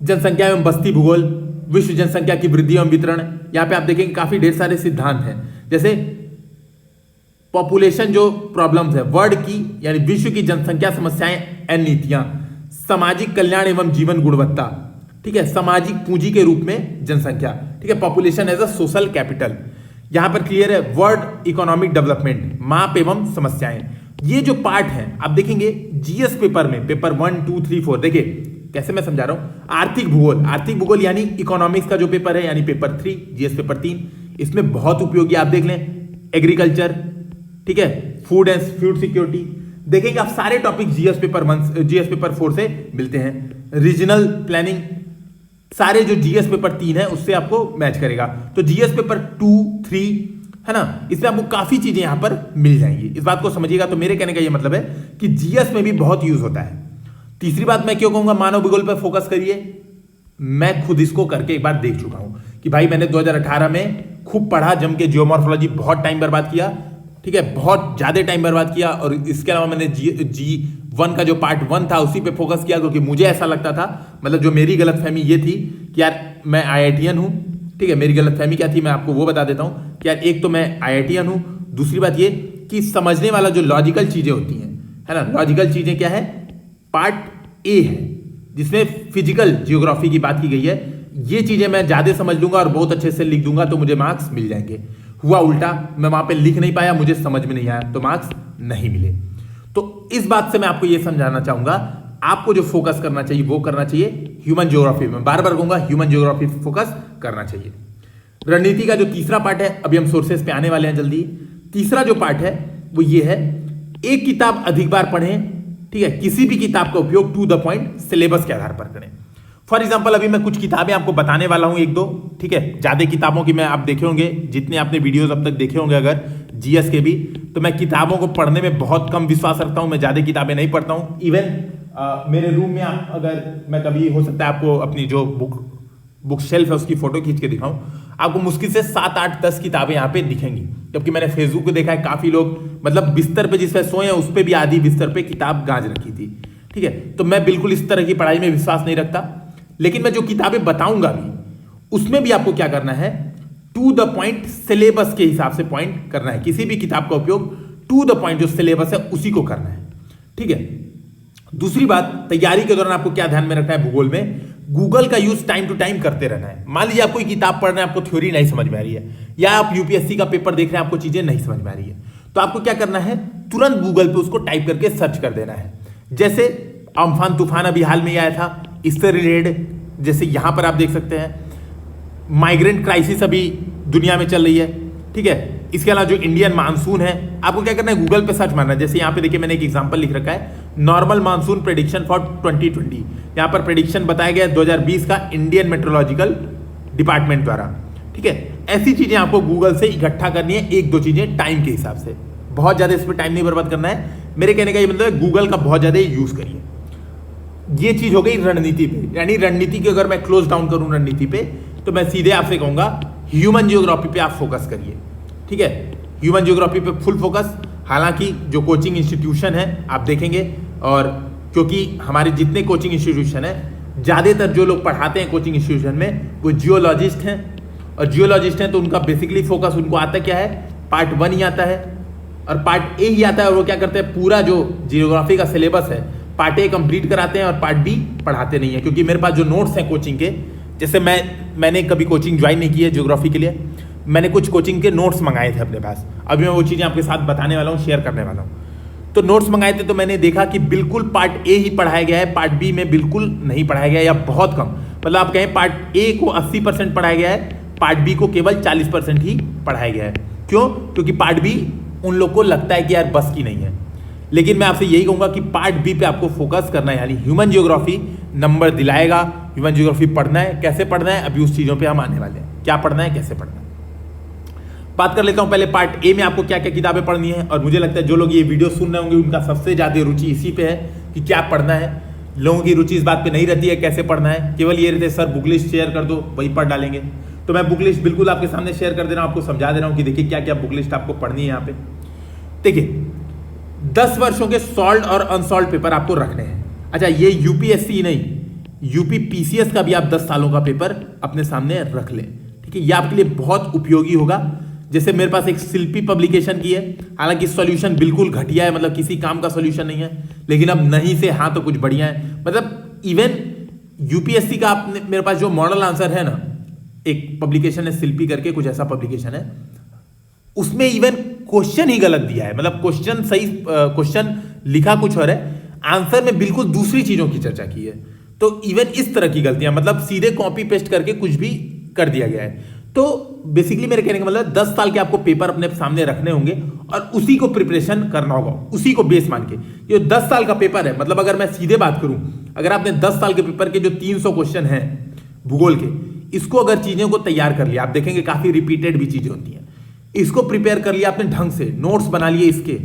[SPEAKER 1] जनसंख्या एवं बस्ती भूगोल, विश्व जनसंख्या की वृद्धि एवं वितरण, यहाँ पे आप देखेंगे काफी ढेर सारे सिद्धांत हैं। जैसे पॉपुलेशन जो प्रॉब्लम्स है, वर्ल्ड की यानी विश्व की जनसंख्या समस्याएं एंड नीतियां, सामाजिक कल्याण एवं जीवन गुणवत्ता, ठीक है, सामाजिक पूंजी के रूप में जनसंख्या, ठीक है, population as a social capital, यहां पर क्लियर है, वर्ल्ड इकोनॉमिक डेवलपमेंट, माप एवं समस्याएं। ये जो पार्ट है आप देखेंगे जीएस पेपर में, पेपर 1, 2, 3, 4, देखिए कैसे मैं समझा रहा हूं। आर्थिक भूगोल यानी इकोनॉमिक्स का जो पेपर है, यानी पेपर 3, जीएस पेपर 3, इसमें बहुत उपयोगी, आप देख लें एग्रीकल्चर, ठीक है, फूड सिक्योरिटी, देखेंगे आप सारे टॉपिक जीएस पेपर 4 से मिलते हैं। रीजनल प्लानिंग, सारे जो जीएस पेपर 3 है उससे आपको मैच करेगा। तो जीएस पेपर 2, 3 है ना, इसमें आपको काफी चीजें यहां पर मिल जाएंगी, इस बात को समझिएगा। तो मेरे कहने का ये मतलब है कि जीएस में भी बहुत यूज होता है। तीसरी बात मैं क्यों कहूंगा मानव भूगोल पर फोकस करिए, मैं खुद इसको करके एक बार देख चुका हूं कि भाई मैंने 2018 में खूब पढ़ा, जम के जियोमॉर्फोलॉजी, बहुत टाइम बर्बाद किया, ठीक है, बहुत ज्यादा टाइम बर्बाद किया, और इसके अलावा मैंने G1 का जो पार्ट 1 था उसी पे फोकस किया, क्योंकि मुझे ऐसा लगता था, मतलब जो मेरी गलतफहमी ये थी कि यार मैं IITian हूं, ठीक है, मेरी गलतफहमी क्या थी मैं आपको वो बता देता हूं कि यार एक तो मैं IITian हूं, दूसरी बात ये कि समझने वाला जो लॉजिकल चीजें होती हैं, है ना, लॉजिकल चीजें क्या है, पार्ट ए है जिसमें फिजिकल जियोग्राफी की बात की गई है, ये चीजें मैं ज्यादा समझ लूंगा और बहुत अच्छे से लिख दूंगा तो मुझे मार्क्स मिल जाएंगे। हुआ उल्टा, मैं वहां पे लिख नहीं पाया, मुझे समझ में नहीं आया, तो मार्क्स नहीं मिले। तो इस बात से मैं आपको यह समझाना चाहूंगा, आपको जो फोकस करना चाहिए वो करना चाहिए ह्यूमन ज्योग्राफी में। बार बार कहूंगा ह्यूमन ज्योग्राफी पे फोकस करना चाहिए। रणनीति का जो तीसरा पार्ट है, अभी हम सोर्सेस पे आने वाले हैं जल्दी। तीसरा जो पार्ट है वो ये है, एक किताब अधिक बार पढ़ें, ठीक है। किसी भी किताब का उपयोग टू द पॉइंट सिलेबस के आधार पर करें। फॉर एग्जाम्पल अभी मैं कुछ किताबें आपको बताने वाला हूं, एक दो, ठीक है। ज्यादा किताबों की मैं आप देखे होंगे, जितने आपने वीडियोस अब तक देखे होंगे अगर जीएस के भी, तो मैं किताबों को पढ़ने में बहुत कम विश्वास रखता हूं। मैं ज्यादा किताबें नहीं पढ़ता हूं। इवन मेरे रूम में अगर मैं कभी, हो सकता है आपको अपनी जो बुक शेल्फ है उसकी फोटो खींच के दिखाऊं, आपको मुश्किल से 7, 8, 10 किताबें यहाँ पे दिखेंगी। जबकि मैंने फेसबुक पे देखा है काफी लोग, मतलब बिस्तर पे जिस पे सोए हैं उस पे भी आधी बिस्तर पे किताब गांज रखी थी, ठीक है। तो मैं बिल्कुल इस तरह की पढ़ाई में विश्वास नहीं रखता। लेकिन मैं जो किताबें बताऊंगा भी, उसमें भी आपको क्या करना है, टू द पॉइंट सिलेबस के हिसाब से पॉइंट करना है। किसी भी किताब का उपयोग टू द पॉइंट जो सिलेबस है उसी को करना है, ठीक है। दूसरी बात, तैयारी के दौरान आपको क्या ध्यान में रखना है, भूगोल में गूगल का यूज टाइम टू टाइम करते रहना है। मान लीजिए आप कोई किताब पढ़ रहे हैं, आपको थ्योरी नहीं समझ में आ रही है, या आप यूपीएससी का पेपर देख रहे हैं, आपको चीजें नहीं समझ में आ रही है, तो आपको क्या करना है, तुरंत गूगल पे उसको टाइप करके सर्च कर देना है। जैसे अम्फान तूफान अभी हाल में आया था, इससे रिलेटेड, जैसे यहां पर आप देख सकते हैं माइग्रेंट क्राइसिस अभी दुनिया में चल रही है, ठीक है। इसके अलावा जो इंडियन मानसून है, आपको क्या करना है, गूगल पे सर्च मारना है। जैसे यहाँ पे देखिए मैंने एक एग्जांपल लिख रखा है, नॉर्मल मानसून प्रेडिक्शन फॉर 2020। यहाँ पर प्रेडिक्शन बताया गया 2020 का इंडियन मेट्रोलॉजिकल डिपार्टमेंट द्वारा, ठीक है। ऐसी चीजें आपको गूगल से इकट्ठा करनी है, एक दो चीजें टाइम के हिसाब से, बहुत ज्यादा इस पर टाइम नहीं बर्बाद करना है। मेरे कहने का ये मतलब है गूगल का बहुत ज्यादा यूज करिए। ये चीज हो गई रणनीति पे, यानी रणनीति की अगर मैं क्लोज डाउन करूं रणनीति पे, तो मैं सीधे आपसे कहूंगा ह्यूमन जियोग्राफी पे आप फोकस करिए, ठीक है। ह्यूमन जियोग्राफी पे फुल फोकस। हालांकि जो कोचिंग इंस्टीट्यूशन है आप देखेंगे, और क्योंकि हमारे जितने कोचिंग इंस्टीट्यूशन है, ज़्यादातर जो लोग पढ़ाते हैं कोचिंग इंस्टीट्यूशन में वो जियोलॉजिस्ट हैं, और जियोलॉजिस्ट हैं तो उनका बेसिकली फोकस उनको आता क्या है, पार्ट 1 ही आता है और पार्ट ए ही आता है। और वो क्या करते हैं, पूरा जो जियोग्राफी का सिलेबस है पार्ट ए कंप्लीट कराते हैं और पार्ट बी पढ़ाते नहीं है। क्योंकि मेरे पास जो नोट्स हैं कोचिंग के, जैसे मैंने कभी कोचिंग ज्वाइन नहीं की है ज्योग्राफी के लिए, मैंने कुछ कोचिंग के नोट्स मंगाए थे अपने पास। अभी मैं वो चीज़ें आपके साथ बताने वाला हूँ, शेयर करने वाला हूँ। तो नोट्स मंगाए थे तो मैंने देखा कि बिल्कुल पार्ट ए ही पढ़ाया गया है, पार्ट बी में बिल्कुल नहीं पढ़ाया गया है, या बहुत कम। मतलब आप कहें पार्ट ए को 80% पढ़ाया गया है, पार्ट बी को केवल 40% ही पढ़ाया गया है। क्यों? क्योंकि पार्ट बी उन लोग को लगता है कि यार बस की नहीं है। लेकिन मैं आपसे यही कहूंगा कि पार्ट बी पे आपको फोकस करना है, यानी ह्यूमन जियोग्राफी नंबर दिलाएगा। ह्यूमन जियोग्राफी पढ़ना है, कैसे पढ़ना है, अभी उस चीज़ों पे हम आने वाले हैं, क्या पढ़ना है, कैसे पढ़ना है। बात कर लेता हूं पहले पार्ट ए में आपको क्या क्या किताबें पढ़नी है। और मुझे लगता है जो लोग ये वीडियो सुन रहे होंगे उनका सबसे ज़्यादा रुचि इसी पे है कि क्या पढ़ना है। लोगों की रुचि इस बात पे नहीं रहती है कैसे पढ़ना है, केवल ये रहते सर बुक लिस्ट शेयर कर दो, वही पढ़ डालेंगे। तो मैं बुक लिस्ट बिल्कुल आपके सामने शेयर कर दे रहा हूँ, आपको समझा दे रहा हूँ कि देखिए क्या क्या बुक लिस्ट आपको पढ़नी है। यहाँ पे देखिए 10 वर्षों के सॉल्व और अनसॉल्व पेपर आपको रखने हैं। अच्छा, ये यूपीएससी नहीं, यूपी पीसीएस का भी आप 10 सालों का पेपर अपने सामने रख लें, ठीक है। ये आपके लिए बहुत उपयोगी होगा। जैसे मेरे पास एक शिल्पी पब्लिकेशन की है, हालांकि सॉल्यूशन बिल्कुल घटिया है, मतलब किसी काम का सॉल्यूशन नहीं है, लेकिन अब नहीं से हाँ तो कुछ बढ़िया है। मतलब इवन यूपीएससी का आपने मेरे पास जो मॉडल आंसर है ना, एक पब्लिकेशन है शिल्पी करके, कुछ ऐसा पब्लिकेशन है, उसमें इवन क्वेश्चन ही गलत दिया है। मतलब क्वेश्चन सही, क्वेश्चन लिखा कुछ और है, आंसर में बिल्कुल दूसरी चीजों की चर्चा की है। तो इवन इस तरह की गलतियां, मतलब सीधे कॉपी पेस्ट करके कुछ भी कर दिया गया है। तो बेसिकली मेरे कहने का मतलब 10 साल के आपको पेपर अपने सामने रखने होंगे और उसी को प्रिपरेशन करना होगा, उसी को बेस मान के। ये 10 साल का पेपर है, मतलब अगर मैं सीधे बात करूं, अगर आपने 10 साल के पेपर के जो 300 क्वेश्चन हैं भूगोल के, इसको अगर चीजों को तैयार कर लिया, आप देखेंगे काफी रिपीटेड भी चीजें होती हैं, इसको प्रिपेयर कर लिया आपने ढंग से, नोट्स बना लिए इसके,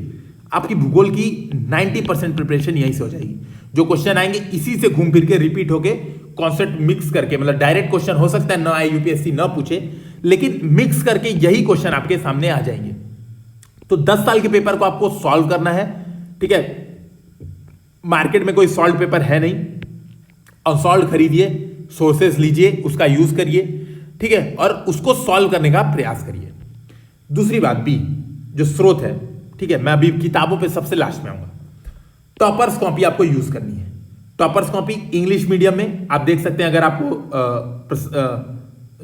[SPEAKER 1] आपकी भूगोल की 90% प्रिपरेशन यहीं से हो जाएगी। जो क्वेश्चन आएंगे इसी से घूम फिर के रिपीट होके, कॉन्सेप्ट मिक्स करके, मतलब डायरेक्ट क्वेश्चन हो सकता है ना आए, यूपीएससी ना पूछे, लेकिन मिक्स करके यही क्वेश्चन आपके सामने आ जाएंगे। तो 10 साल के पेपर को आपको सॉल्व करना है, ठीक है। मार्केट में कोई सॉल्व पेपर है नहीं, अनसॉल्व खरीदिए, सोर्सेस लीजिए, उसका यूज करिए, ठीक है, और उसको सॉल्व करने का प्रयास करिए। दूसरी बात बी, जो स्रोत है, ठीक है, मैं अभी किताबों पे सबसे लास्ट में आऊंगा। टॉपर्स कॉपी आपको यूज करनी है। टॉपर्स कॉपी इंग्लिश मीडियम में आप देख सकते हैं, अगर आपको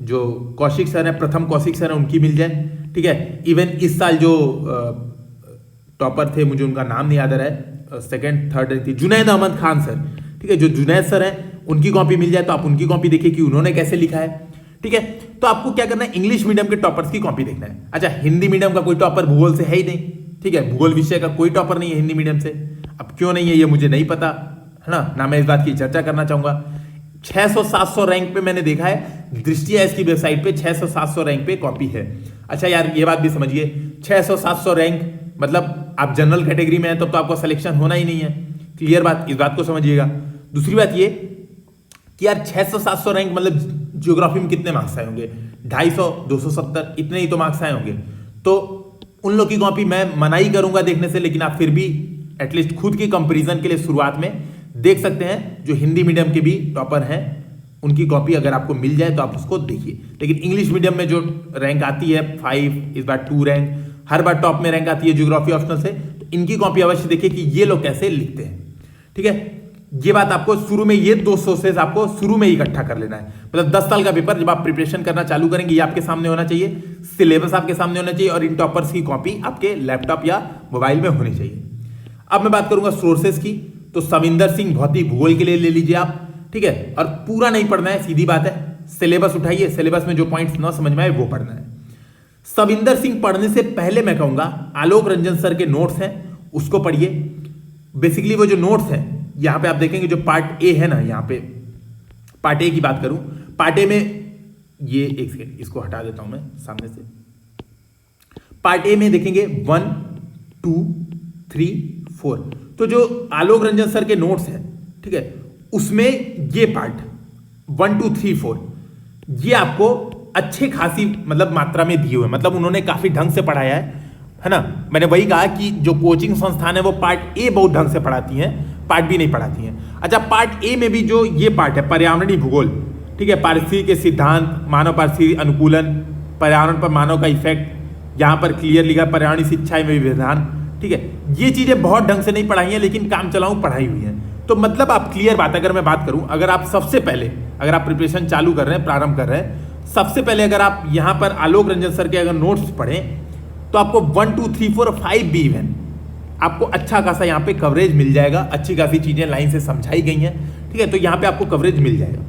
[SPEAKER 1] जो कौशिक सर है, प्रथम कौशिक सर है, उनकी मिल जाए। ठीक है, इवन इस साल जो टॉपर थे, मुझे उनका नाम नहीं याद आ रहा है, सेकंड थर्ड रैंक थी, जुनैद अहमद खान सर। ठीक है, जो जुनैद सर है उनकी कॉपी मिल जाए तो आप उनकी कॉपी देखिए कि उन्होंने कैसे लिखा है। ठीक है, तो आपको क्या करना है, इंग्लिश मीडियम के टॉपर्स की कॉपी देखना है। अच्छा, हिंदी मीडियम का कोई टॉपर भूगोल से है ही नहीं। ठीक है, भूगोल विषय का कोई टॉपर नहीं है हिंदी मीडियम से। अब क्यों नहीं है ये मुझे नहीं पता, है ना मैं इस बात की चर्चा करना चाहूंगा। 600-700 रैंक पे मैंने देखा है, दृष्टिया इसकी वेबसाइट पे 600-700 रैंक पे कॉपी है। अच्छा यार, ये बात भी समझिए, 600-700 रैंक मतलब आप जनरल कैटेगरी में हैं तो आपको सिलेक्शन होना ही नहीं है। क्लियर बात, इस बात को समझिएगा। दूसरी बात ये कि यार 600-700 रैंक मतलब ज्योग्राफी में कितने मार्क्स आए होंगे, 250, 270, इतने ही तो मार्क्स आए होंगे। तो उन लोग की कॉपी मैं मना ही करूंगा देखने से, लेकिन आप फिर भी एटलीस्ट खुद की कंपैरिजन के लिए शुरुआत में देख सकते हैं। जो हिंदी मीडियम के भी टॉपर हैं उनकी कॉपी अगर आपको मिल जाए तो आप उसको देखिए। लेकिन इंग्लिश मीडियम में जो रैंक आती है 5, इस बार 2 रैंक, हर बार टॉप में रैंक आती है ज्योग्राफी ऑप्शनल से, तो इनकी कॉपी अवश्य देखिए कि ये लोग कैसे लिखते हैं। ठीक है, ये बात आपको शुरू में, ये 2 सोर्सेज आपको शुरू में ही इकट्ठा कर लेना है। मतलब 10 साल का पेपर जब आप प्रिपरेशन करना चालू करेंगे, ये आपके सामने होना चाहिए, सिलेबस आपके सामने होना चाहिए और इन टॉपर्स की कॉपी आपके लैपटॉप या मोबाइल में होनी चाहिए। अब मैं बात करूंगा सोर्सेज की, तो सविंदर सिंह भौतिक भूगोल के लिए ले लीजिए आप। ठीक है, और पूरा नहीं पढ़ना है, सीधी बात है, सिलेबस उठाइए, सिलेबस में जो पॉइंट्स ना समझ में आए वो पढ़ना है। सविंदर सिंह पढ़ने से पहले मैं कहूंगा आलोक रंजन सर के नोट्स हैं उसको पढ़िए। बेसिकली वो जो नोट्स हैं, यहां पे आप देखेंगे जो पार्ट ए है ना, यहां पे पार्ट ए की बात करूं, पार्ट ए में ये एक सेकेंड इसको हटा देता हूं मैं सामने से। पार्ट ए में देखेंगे 1, 2, 3, 4, तो जो आलोक रंजन सर के नोट्स हैं, ठीक है, उसमें ये पार्ट 1, 2, 3, 4 ये आपको अच्छे खासी मतलब मात्रा में दिए हुए, मतलब उन्होंने काफी ढंग से पढ़ाया है ना। मैंने वही कहा कि जो कोचिंग संस्थान है वो पार्ट ए बहुत ढंग से पढ़ाती हैं, पार्ट बी नहीं पढ़ाती हैं। अच्छा, पार्ट ए में भी जो ये पार्ट है पर्यावरणीय भूगोल, ठीक है, पारिस्थितिकी के सिद्धांत, मानव पारिस्थितिकी अनुकूलन, पर्यावरण पर मानव का इफेक्ट, यहां पर क्लियर लिखा पर्यावरणीय शिक्षा में विधान। ठीक है, ये चीजें बहुत ढंग से नहीं पढ़ाई हैं लेकिन काम चलाऊ पढ़ाई हुई है। तो मतलब आप क्लियर बात, अगर मैं बात करूं, अगर आप सबसे पहले अगर आप प्रिपरेशन चालू कर रहे हैं, प्रारंभ कर रहे हैं, सबसे पहले अगर आप यहां पर आलोक रंजन सर के अगर नोट्स पढ़ें तो आपको 1, 2, 3, 4 और 5 भी इवन आपको अच्छा खासा यहाँ पे कवरेज मिल जाएगा। अच्छी खासी चीजें लाइन से समझाई गई हैं। ठीक है, तो यहाँ पे आपको कवरेज मिल जाएगा।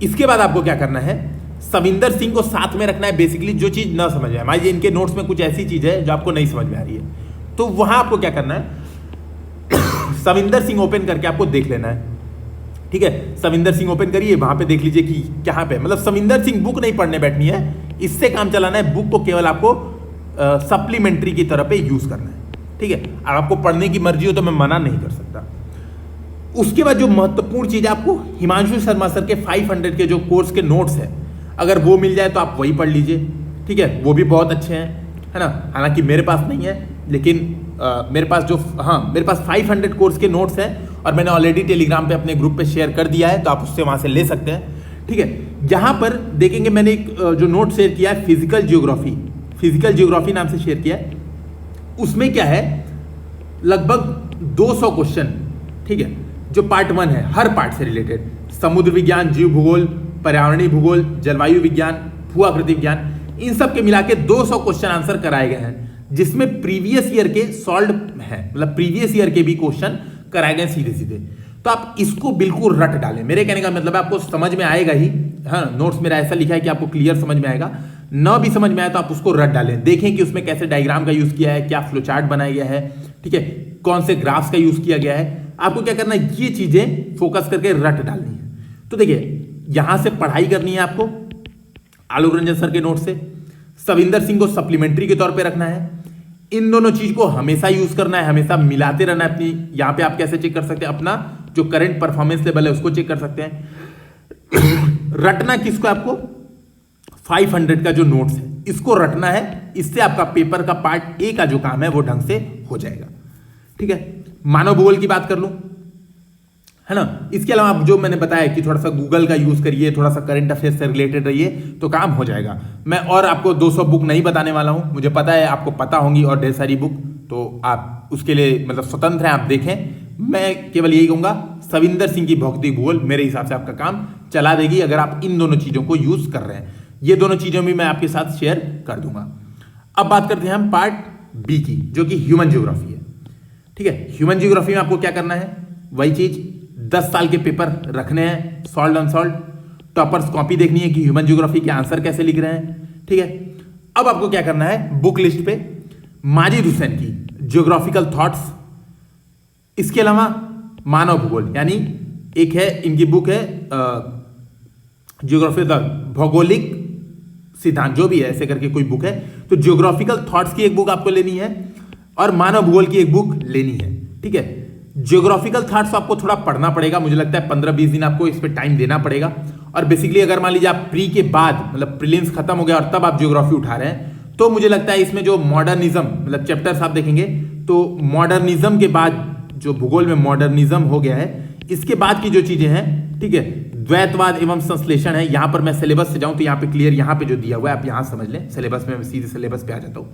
[SPEAKER 1] इसके बाद आपको क्या करना है, सविंदर सिंह को साथ में रखना है। बेसिकली जो चीज ना समझ में आए, मान लीजिए इनके नोट्स में कुछ ऐसी चीज है जो आपको नहीं समझ में आ रही है, तो वहां आपको क्या करना है, सविंदर सिंह ओपन करके आपको देख लेना है। ठीक है, सविंदर सिंह ओपन करिए, वहां पे देख लीजिए कि कहां पे, मतलब सविंदर सिंह बुक नहीं पढ़ने बैठनी है, इससे काम चलाना है। बुक को केवल आपको सप्लीमेंट्री की तरह पे यूज करना है। ठीक है, अब आपको पढ़ने की मर्जी हो तो मैं मना नहीं कर सकता। उसके बाद जो महत्वपूर्ण चीज है, आपको हिमांशु शर्मा सर के 500 के जो कोर्स के नोट्स हैं, अगर वो मिल जाए तो आप वही पढ़ लीजिए। ठीक है, वो भी बहुत अच्छे हैं, है ना। हालांकि मेरे पास नहीं है, लेकिन मेरे पास 500 कोर्स के नोट्स हैं और मैंने ऑलरेडी टेलीग्राम पे अपने ग्रुप पे शेयर कर दिया है, तो आप उससे वहां से ले सकते हैं। ठीक है, यहां पर देखेंगे मैंने एक जो नोट शेयर किया है, फिजिकल जियोग्राफी नाम से शेयर किया है। उसमें क्या है, लगभग 200 क्वेश्चन, ठीक है, जो पार्ट 1 है, हर पार्ट से रिलेटेड, समुद्र विज्ञान, जीव भूगोल, पर्यावरणीय भूगोल, जलवायु विज्ञान, भू आकृति विज्ञान, इन सब के मिला के 200 क्वेश्चन आंसर कराए गए हैं, जिसमें प्रीवियस ईयर के सॉल्व है, मतलब प्रीवियस ईयर के भी क्वेश्चन कराए गए सीधे सीधे। तो आप इसको बिल्कुल रट डालें। मेरे कहने का मतलब है आपको समझ में आएगा ही, हाँ, नोट्स मेरा ऐसा लिखा है कि आपको क्लियर समझ में आएगा। ना भी समझ में आए तो आप उसको रट डालें, देखें कि उसमें कैसे डायग्राम का यूज किया है, क्या फ्लो चार्ट बनाया गया है, ठीक है, कौन से ग्राफ्स का यूज किया गया है। आपको क्या करना है, ये चीजें फोकस करके रट डालनी है। तो देखिए, यहां से पढ़ाई करनी है आपको आलोक रंजन सर के नोट से, सविंदर सिंह को सप्लीमेंट्री के तौर पे रखना है। इन दोनों चीज को हमेशा यूज करना है, हमेशा मिलाते रहना है अपनी। यहां पे आप कैसे चेक कर सकते हैं, अपना जो करंट परफॉर्मेंस लेवल है उसको चेक कर सकते हैं। रटना किसको, आपको 500 का जो नोट्स है इसको रटना है। इससे आपका पेपर का पार्ट ए का जो काम है वो ढंग से हो जाएगा। ठीक है, मानव भूगोल की बात कर लूं, है ना। इसके अलावा जो मैंने बताया कि थोड़ा सा गूगल का यूज करिए, थोड़ा सा करंट अफेयर्स से रिलेटेड रहिए तो काम हो जाएगा। मैं और आपको 200 बुक नहीं बताने वाला हूं, मुझे पता है आपको पता होंगी और ढेर सारी बुक, तो आप उसके लिए मतलब स्वतंत्र हैं, आप देखें। मैं केवल यही कहूंगा, सविंदर सिंह की भौतिक भूगोल मेरे हिसाब से आपका काम चला देगी अगर आप इन दोनों चीजों को यूज कर रहे हैं। ये दोनों चीजें भी मैं आपके साथ शेयर कर दूंगा। अब बात करते हैं हम पार्ट बी की, जो कि ह्यूमन ज्योग्राफी है। ठीक है, ह्यूमन ज्योग्राफी में आपको क्या करना है, वही चीज 10 साल के पेपर रखने हैं, सॉल्व अनसॉल्व, टॉपर्स कॉपी देखनी है कि ह्यूमन ज्योग्राफी के आंसर कैसे लिख रहे हैं। ठीक है, अब आपको क्या करना है, बुक लिस्ट पे माजिद हुसैन की ज्योग्राफिकल थॉट्स, इसके अलावा मानव भूगोल, यानी एक है इनकी बुक है ज्योग्राफी भौगोलिक सिद्धांत, जो भी है ऐसे करके कोई बुक है, तो ज्योग्राफिकल थॉट्स की एक बुक आपको लेनी है और मानव भूगोल की एक बुक लेनी है। ठीक है, ज्योग्राफिकल थॉट्स आपको थोड़ा पढ़ना पड़ेगा, मुझे लगता है 15-20 दिन आपको इस पे टाइम देना पड़ेगा। और बेसिकली अगर मान लीजिए आप प्री के बाद मतलब प्रीलिम्स खत्म हो गया और तब आप ज्योग्राफी उठा रहे हैं, तो मुझे लगता है इसमें जो मॉडर्निज्म मतलब चैप्टर्स आप देखेंगे तो मॉडर्निज्म के बाद जो भूगोल में मॉडर्निज्म हो गया है, इसके बाद की जो चीजें हैं, ठीक है, द्वैतवाद एवं संश्लेषण है। यहां पर मैं सिलेबस से जाऊं तो यहां पे क्लियर, यहां पे जो दिया हुआ है आप यहां समझ लें, सिलेबस में मैं सीधे सिलेबस पे आ जाता हूं।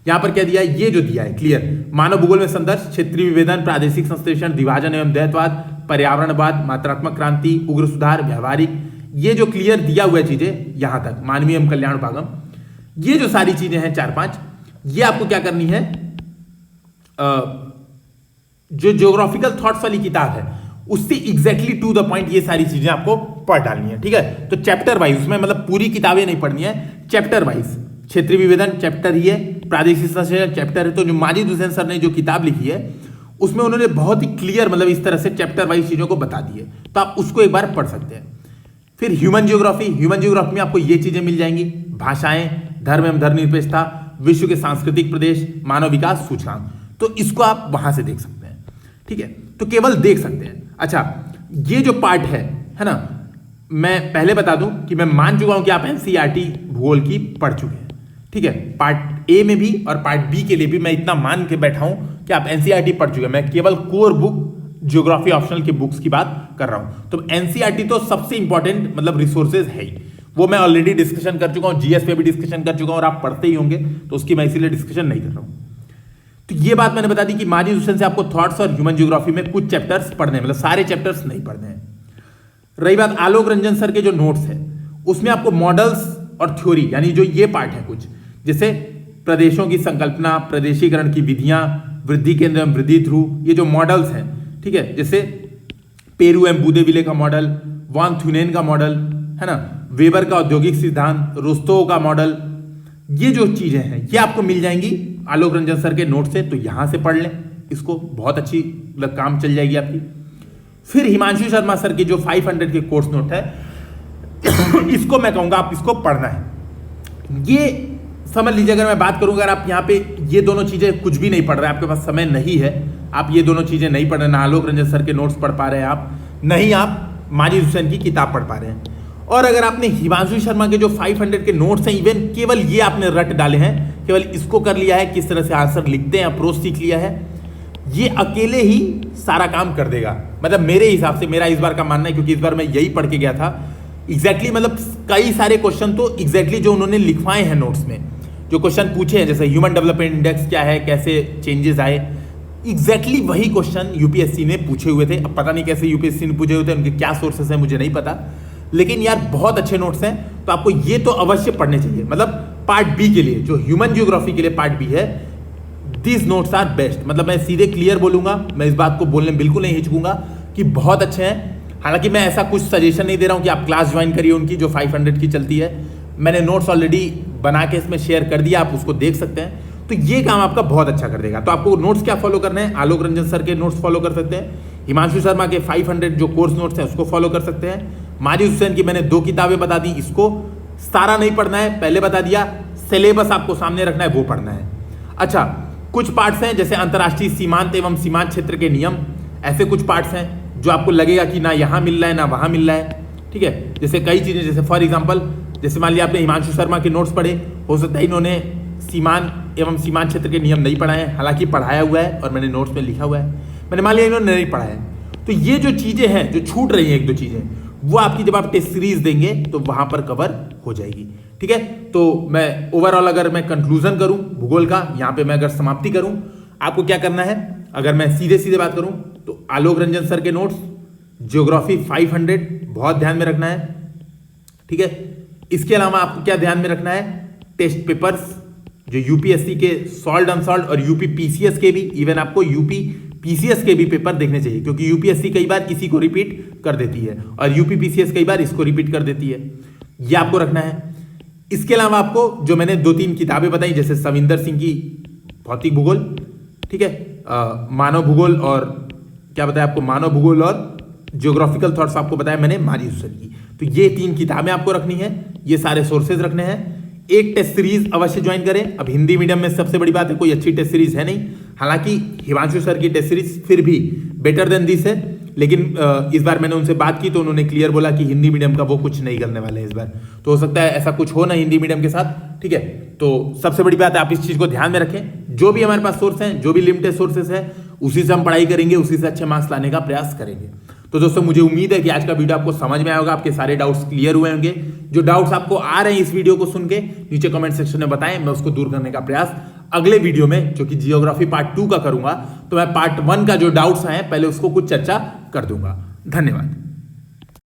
[SPEAKER 1] यहां पर क्या दिया है, ये जो दिया है क्लियर, मानव भूगोल में संदर्भ, क्षेत्रीय विभेदन, प्रादेशिक संश्लेषण, विभाजन एवं द्वैतवाद, पर्यावरणवाद, मात्रात्मक क्रांति, उग्र सुधार, व्यावहारिक, ये जो क्लियर दिया हुआ है चीजें यहां तक, मानवीय एवं कल्याण भागम, ये जो सारी चीजें हैं 4-5, ये आपको क्या करनी है, जो ज्योग्राफिकल थॉट्स वाली किताब है उससे एग्जैक्टली टू द पॉइंट ये सारी चीजें आपको पढ़ डालनी है। ठीक है, तो चैप्टर वाइज, उसमें मतलब पूरी किताबें नहीं पढ़नी है, चैप्टर वाइज, क्षेत्रीय विभेदन चैप्टर ही है, प्रादेशिक संश्लेषण चैप्टर है। तो जो माजिद हुसैन सर ने जो किताब लिखी है उसमें उन्होंने बहुत ही क्लियर मतलब इस तरह से चैप्टर वाइज चीजों को बता दी है, तो आप उसको एक बार पढ़ सकते हैं। फिर ह्यूमन ज्योग्राफी में आपको ये चीजें मिल जाएंगी, भाषाएं, धर्म एवं धर्मनिरपेक्षता, विश्व के सांस्कृतिक प्रदेश, मानव विकास सूचकांक, तो इसको आप वहां से देख सकते हैं। ठीक है, तो केवल देख सकते हैं। अच्छा, ये जो पार्ट है ना, मैं पहले बता दूं कि मैं मान चुका हूं कि आप एनसीईआरटी भूगोल की पढ़ चुके हैं। ठीक है, पार्ट ए में भी और पार्ट बी के लिए भी मैं इतना मान के बैठा हूं कि आप एनसीईआरटी पढ़ चुके हैं। मैं केवल कोर बुक ज्योग्राफी ऑप्शनल की बुक्स की बात कर रहा हूं। तो एनसीईआरटी तो सबसे इंपॉर्टेंट मतलब रिसोर्सेज है ही, वो मैं ऑलरेडी डिस्कशन कर चुका हूं, जीएस पे भी डिस्कशन कर चुका हूं और आप पढ़ते ही होंगे, तो उसकी मैं इसीलिए डिस्कशन नहीं कर रहा हूं। तो ये बात मैंने बता दी कि माजिद हुसैन से आपको थॉट्स और ह्यूमन ज्योग्राफी में कुछ चैप्टर्स पढ़ने हैं, मतलब सारे चैप्टर्स नहीं पढ़ने हैं। रही बात आलोक रंजन सर के जो नोट्स हैं, उसमें आपको मॉडल्स और थ्योरी, यानी जो ये पार्ट है कुछ, जैसे प्रदेशों की संकल्पना, प्रदेशीकरण की विधियां, वृद्धि केंद्र एवं वृद्धि ध्रुव, ये जो मॉडल्स हैं, ठीक है, जैसे पेरू एवं बूदेविले का मॉडल, वान थ्यूनेन का मॉडल, है ना, वेबर का औद्योगिक सिद्धांत, रोस्तोव का मॉडल, ये जो चीजें हैं ये आपको मिल जाएंगी आलोक रंजन सर के नोट से, तो यहां से पढ़ लें इसको, बहुत अच्छी मतलब काम चल जाएगी आपकी। फिर हिमांशु शर्मा सर की जो 500 के कोर्स नोट है इसको मैं कहूंगा आप इसको पढ़ना है। ये समझ लीजिए, अगर मैं बात करूं, अगर आप यहाँ पे ये दोनों चीजें कुछ भी नहीं पढ़ रहे, आपके पास समय नहीं है, आप ये दोनों चीजें नहीं पढ़ रहे, ना आलोक रंजन सर के नोट्स पढ़ पा रहे हैं आप, नहीं आप माजिद हुसैन की किताब पढ़ पा रहे हैं, और अगर आपने हिमांशु शर्मा के जो 500 के नोट्स हैं, इवन केवल ये आपने रट डाले हैं, केवल इसको कर लिया है, किस तरह से आंसर लिखते हैं अप्रोच सीख लिया है, ये अकेले ही सारा काम कर देगा। मतलब मेरे हिसाब से, मेरा इस बार का मानना है, क्योंकि इस बार मैं यही पढ़ के गया था एग्जैक्टली, मतलब कई सारे क्वेश्चन तो एग्जैक्टली जो उन्होंने लिखवाए हैं नोट्स में, जो क्वेश्चन पूछे हैं, जैसे ह्यूमन डेवलपमेंट इंडेक्स क्या है, कैसे चेंजेस आए, एग्जैक्टली वही क्वेश्चन यूपीएससी ने पूछे हुए थे। अब पता नहीं कैसे यूपीएससी ने पूछे हुए थे, उनके क्या सोर्सेस हैं मुझे नहीं पता, लेकिन यार बहुत अच्छे नोट्स हैं, तो आपको ये तो अवश्य पढ़ने चाहिए। मतलब पार्ट बी के लिए, जो ह्यूमन ज्योग्राफी के लिए पार्ट बी है, दिस नोट्स आर बेस्ट। मतलब मैं सीधे क्लियर बोलूंगा, मैं इस बात को बोलने में बिल्कुल नहीं हिचकूंगा कि बहुत अच्छे हैं। हालांकि मैं ऐसा कुछ सजेशन नहीं दे रहा हूं कि आप क्लास ज्वाइन करिए उनकी जो 500 की चलती है, मैंने नोट्स ऑलरेडी बना के इसमें शेयर कर दिया, आप उसको देख सकते हैं, तो ये काम आपका बहुत अच्छा कर देगा। तो आपको नोट्स क्या फॉलो करना है, आलोक रंजन सर के नोट्स फॉलो कर सकते हैं, हिमांशु शर्मा के 500 जो कोर्स नोट्स हैं उसको फॉलो कर सकते हैं, माजिद हुसैन की मैंने 2 किताबें बता दी, इसको सारा नहीं पढ़ना है, पहले बता दिया, सिलेबस आपको सामने रखना है, वो पढ़ना है। अच्छा, कुछ पार्ट्स हैं जैसे अंतर्राष्ट्रीय सीमांत एवं सीमांत क्षेत्र के नियम, ऐसे कुछ पार्ट्स हैं जो आपको लगेगा कि ना यहाँ मिल रहा है ना वहाँ मिल रहा है, ठीक है। जैसे कई चीज़ें, जैसे फॉर एग्जांपल, जैसे मान लिया आपने हिमांशु शर्मा के नोट्स पढ़े, हो सकता है इन्होंने सीमांत एवं सीमांत क्षेत्र के नियम नहीं पढ़ाए हैं, हालांकि पढ़ाया हुआ है और मैंने नोट्स में लिखा हुआ है, मैंने मान लिया इन्होंने नहीं पढ़ा है। तो ये जो चीज़ें हैं जो छूट रही हैं, 1-2 चीज़ें, वो आपकी जब आप टेस्ट सीरीज देंगे तो वहां पर कवर हो जाएगी, ठीक है। तो मैं ओवरऑल अगर मैं कंक्लूजन करूं भूगोल का, यहां पे मैं अगर समाप्ति करूं, आपको क्या करना है, अगर मैं सीधे सीधे बात करूं तो आलोक रंजन सर के नोट्स, ज्योग्राफी 500 बहुत ध्यान में रखना है, ठीक है। इसके अलावा आपको क्या ध्यान में रखना है, टेस्ट पेपर्स जो यूपीएससी के सॉल्व अनसॉल्व और यूपी पीसीएस के भी, इवन आपको यूपी पीसीएस के भी पेपर देखने चाहिए, क्योंकि यूपीएससी कई बार इसी को रिपीट कर देती है और यूपी पीसीएस कई बार इसको रिपीट कर देती है, यह आपको रखना है। इसके अलावा आपको जो मैंने 2-3 किताबें बताई, जैसे सविंदर सिंह की भौतिक भूगोल, ठीक है, मानव भूगोल, और क्या बताया आपको, मानव भूगोल और जियोग्राफिकल थॉट्स आपको बताया मैंने मारी हुसैन की। तो ये 3 किताबें आपको रखनी है, ये सारे सोर्सेज रखने हैं। एक टेस्ट सीरीज अवश्य ज्वाइन करें। अब हिंदी मीडियम में सबसे बड़ी बात है कोई अच्छी टेस्ट सीरीज है नहीं, हालांकि हिमांशु सर की टेस्ट सीरीज फिर भी बेटर देन दिस है, लेकिन इस बार मैंने उनसे बात की तो उन्होंने क्लियर बोला कि हिंदी मीडियम का वो कुछ नहीं करने वाले हैं इस बार, तो हो सकता है ऐसा कुछ हो ना हिंदी मीडियम के साथ, ठीक है। तो सबसे बड़ी बात है आप इस चीज को ध्यान में रखें, जो भी हमारे पास सोर्स हैं, जो भी लिमिटेड सोर्सेस है, उसी से हम पढ़ाई करेंगे, उसी से अच्छे मार्क्स लाने का प्रयास करेंगे। तो दोस्तों मुझे उम्मीद है कि आज का वीडियो आपको समझ में आया होगा, आपके सारे डाउट्स क्लियर हुए होंगे। जो डाउट्स आपको आ रहे हैं इस वीडियो को सुन के नीचे कमेंट सेक्शन में बताएं, मैं उसको दूर करने का प्रयास अगले वीडियो में, जो कि जियोग्राफी पार्ट 2 का करूंगा, तो मैं पार्ट 1 का जो डाउट्स हैं पहले उसको कुछ चर्चा कर दूंगा। धन्यवाद।